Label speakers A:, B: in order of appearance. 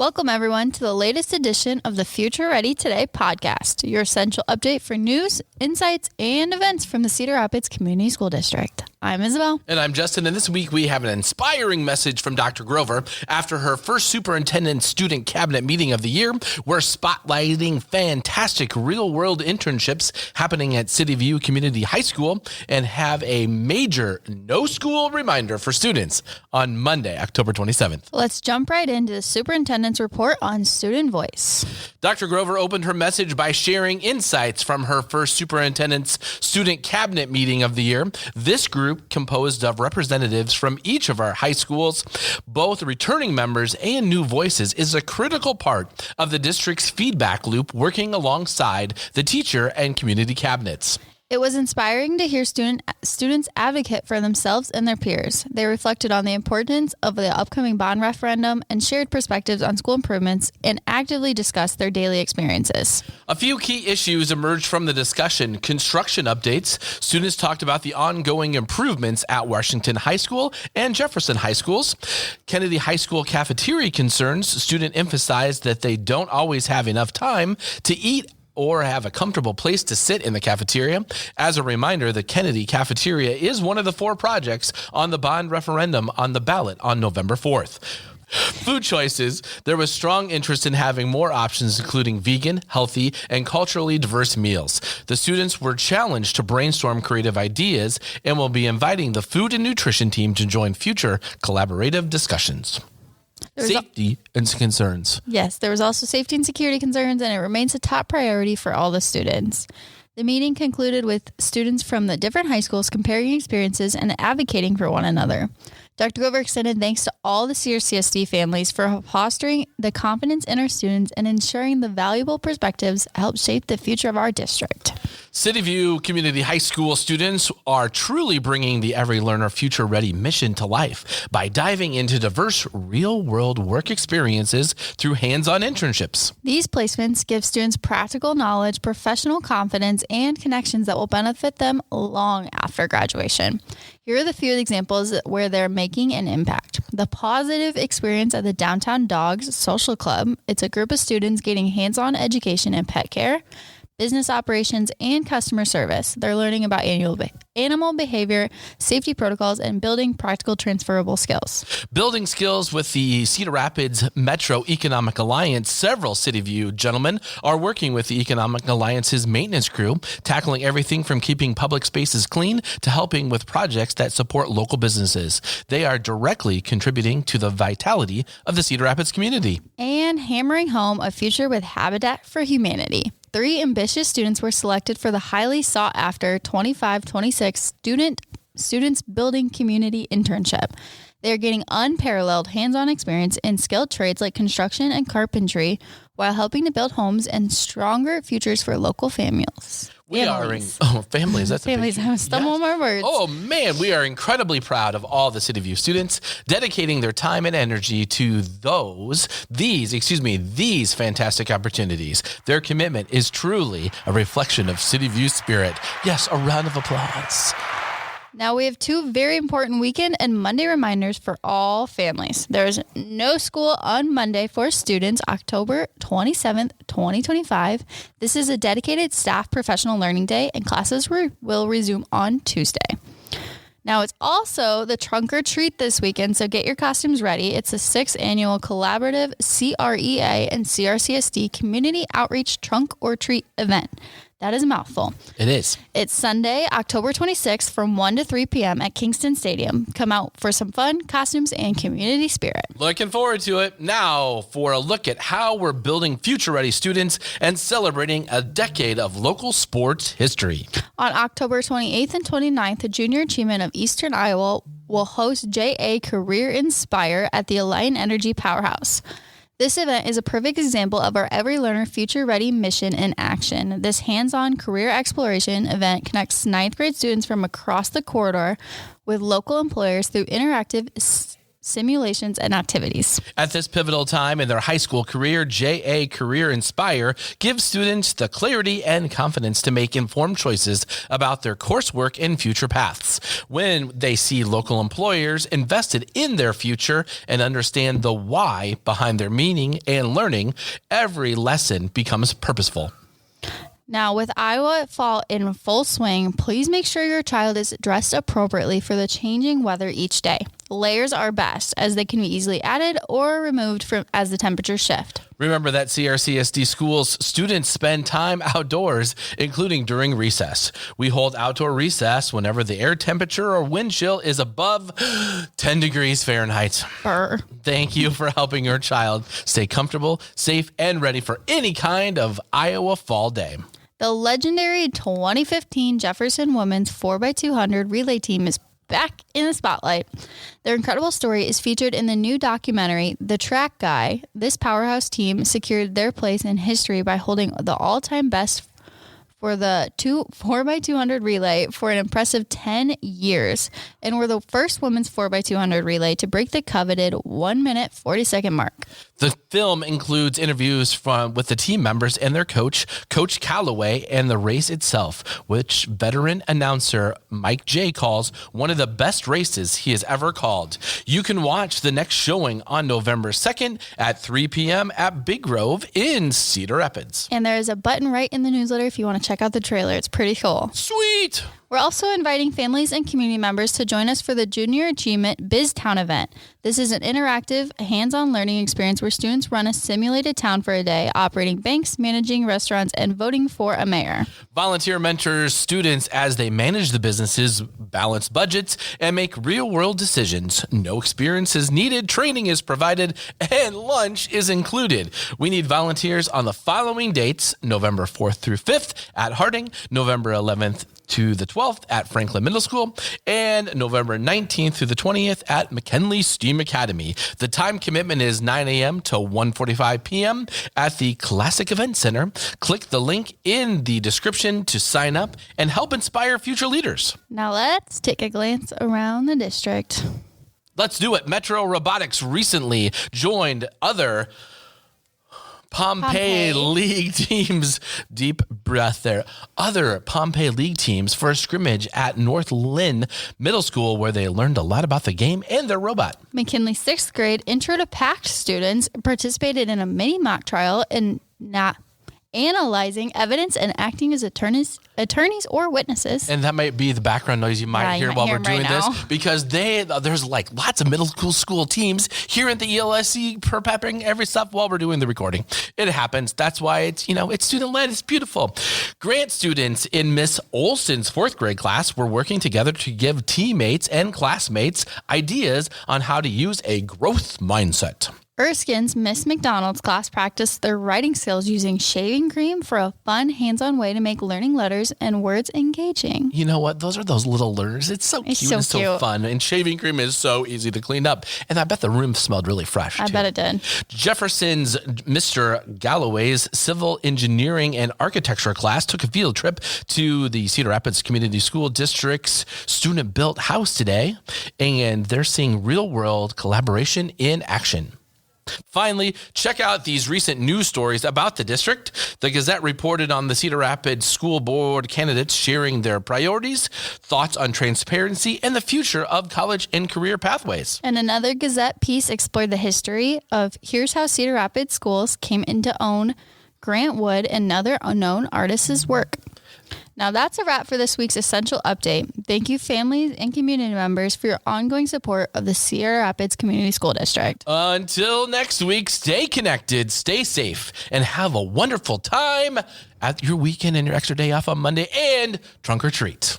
A: Welcome, everyone, to the latest edition of the Future Ready Today podcast, your essential update for news, insights, and events from the Cedar Rapids Community School District. I'm Isabel.
B: And I'm Justin, and this week we have an inspiring message from Dr. Grover after her first Superintendent Student Cabinet meeting of the year. We're spotlighting fantastic real-world internships happening at City View Community High School and have a major no-school reminder for students on Monday, October 27th.
A: Let's jump right into the Superintendent's report on student voice.
B: Dr. Grover opened her message by sharing insights from her first Superintendent's Student Cabinet meeting of the year. This group, composed of representatives from each of our high schools, both returning members and new voices, is a critical part of the district's feedback loop, working alongside the teacher and community cabinets.
A: It was inspiring to hear students advocate for themselves and their peers. They reflected on the importance of the upcoming bond referendum and shared perspectives on school improvements and actively discussed their daily experiences.
B: A few key issues emerged from the discussion. Construction updates. Students talked about the ongoing improvements at Washington High School and Jefferson High Schools. Kennedy High School cafeteria concerns. Student emphasized that they don't always have enough time to eat or have a comfortable place to sit in the cafeteria. As a reminder, the Kennedy Cafeteria is one of the 4 projects on the bond referendum on the ballot on November 4th. Food choices. There was strong interest in having more options, including vegan, healthy, and culturally diverse meals. The students were challenged to brainstorm creative ideas and will be inviting the food and nutrition team to join future collaborative discussions. Safety and concerns.
A: Yes, there was also safety and security concerns, and it remains a top priority for all the students. The meeting concluded with students from the different high schools comparing experiences and advocating for one another. Dr. Grover extended thanks to all the Cedar CSD families for fostering the confidence in our students and ensuring the valuable perspectives help shape the future of our district.
B: City View Community High School students are truly bringing the Every Learner Future Ready mission to life by diving into diverse real-world work experiences through hands-on internships.
A: These placements give students practical knowledge, professional confidence, and connections that will benefit them long after graduation. Here are the few examples where they're making an impact. The positive experience at the Downtown Dogs Social Club. It's a group of students getting hands-on education in pet care, business operations, and customer service. They're learning about animal behavior, safety protocols, and building practical transferable skills.
B: Building skills with the Cedar Rapids Metro Economic Alliance. Several City View gentlemen are working with the Economic Alliance's maintenance crew, tackling everything from keeping public spaces clean to helping with projects that support local businesses. They are directly contributing to the vitality of the Cedar Rapids community.
A: And hammering home a future with Habitat for Humanity. 3 ambitious students were selected for the highly sought-after 25-26 Students Building Community Internship. They are getting unparalleled hands-on experience in skilled trades like construction and carpentry while helping to build homes and stronger futures for local families.
B: Families. That's
A: families. I stumble on my words.
B: Oh man, we are incredibly proud of all the City View students dedicating their time and energy to these fantastic opportunities. Their commitment is truly a reflection of City View's spirit. Yes, a round of applause.
A: Now we have 2 very important weekend and Monday reminders for all families. There is no school on Monday for students, October 27th, 2025. This is a dedicated staff professional learning day, and classes will resume on Tuesday. Now, it's also the trunk or treat this weekend, so get your costumes ready. It's the 6th annual collaborative CREA and CRCSD Community Outreach Trunk or Treat event. That is a mouthful.
B: It is.
A: It's Sunday, October 26th from 1 to 3 p.m. at Kingston Stadium. Come out for some fun, costumes, and community spirit.
B: Looking forward to it. Now for a look at how we're building future-ready students and celebrating a decade of local sports history.
A: On October 28th and 29th, the Junior Achievement of Eastern Iowa will host JA Career Inspire at the Alliant Energy Powerhouse. This event is a perfect example of our Every Learner Future Ready mission in action. This hands-on career exploration event connects 9th grade students from across the corridor with local employers through interactive simulations, and activities.
B: At this pivotal time in their high school career, JA Career Inspire gives students the clarity and confidence to make informed choices about their coursework and future paths. When they see local employers invested in their future and understand the why behind their meaning and learning, every lesson becomes purposeful.
A: Now, with Iowa fall in full swing, please make sure your child is dressed appropriately for the changing weather each day. Layers are best, as they can be easily added or removed as the temperatures shift.
B: Remember that CRCSD schools students spend time outdoors, including during recess. We hold outdoor recess whenever the air temperature or wind chill is above 10 degrees Fahrenheit.
A: Burr.
B: Thank you for helping your child stay comfortable, safe, and ready for any kind of Iowa fall day.
A: The legendary 2015 Jefferson Women's 4x200 relay team is back in the spotlight. Their incredible story is featured in the new documentary, The Track Guy. This powerhouse team secured their place in history by holding the all-time best for the 4x200 relay for an impressive 10 years, and were the first women's 4x200 relay to break the coveted 1 minute 40-second mark.
B: The film includes interviews with the team members and their coach, Coach Calloway, and the race itself, which veteran announcer Mike J calls one of the best races he has ever called. You can watch the next showing on November 2nd at 3 p.m. at Big Grove in Cedar Rapids.
A: And there is a button right in the newsletter if you want to check out the trailer. It's pretty cool.
B: Sweet!
A: We're also inviting families and community members to join us for the Junior Achievement BizTown event. This is an interactive, hands-on learning experience where students run a simulated town for a day, operating banks, managing restaurants, and voting for a mayor. Volunteer
B: mentors students as they manage the businesses, balance budgets, and make real-world decisions. No experience is needed, training is provided, and lunch is included. We need volunteers on the following dates: November 4th through 5th at Harding, November 11th to the 12th at Franklin Middle School, and November 19th through the 20th at McKinley STEAM Academy. The time commitment is 9 a.m. to 1:45 p.m. at the Classic Event Center. Click the link in the description to sign up and help inspire future leaders.
A: Now let's take a glance around the district.
B: Let's do it. Metro Robotics recently joined other Pompey League teams, deep breath there, other Pompey League teams for a scrimmage at North Lynn Middle School, where they learned a lot about the game and their robot.
A: McKinley 6th grade Intro to PACT students participated in a mini mock trial and not analyzing evidence and acting as attorneys or witnesses.
B: And that might be the background noise you might hear while we're doing this, because there's like lots of middle school teams here at the ELSC prepping every stuff while we're doing the recording. It happens. That's why it's student-led. It's beautiful. Grant students in Miss Olson's 4th grade class were working together to give teammates and classmates ideas on how to use a growth mindset.
A: Erskine's Miss McDonald's class practiced their writing skills using shaving cream for a fun, hands-on way to make learning letters and words engaging.
B: You know what? Those are those little learners. It's so cute. It's so fun. And shaving cream is so easy to clean up. And I bet the room smelled really fresh,
A: I bet it did.
B: Jefferson's Mr. Galloway's civil engineering and architecture class took a field trip to the Cedar Rapids Community School District's student-built house today. And they're seeing real-world collaboration in action. Finally, check out these recent news stories about the district. The Gazette reported on the Cedar Rapids School Board candidates sharing their priorities, thoughts on transparency, and the future of college and career pathways.
A: And another Gazette piece explored the history of here's how Cedar Rapids schools came into own Grant Wood and other unknown artists' work. Now that's a wrap for this week's Essential Update. Thank you, families and community members, for your ongoing support of the Cedar Rapids Community School District.
B: Until next week, stay connected, stay safe, and have a wonderful time at your weekend and your extra day off on Monday and trunk or treat.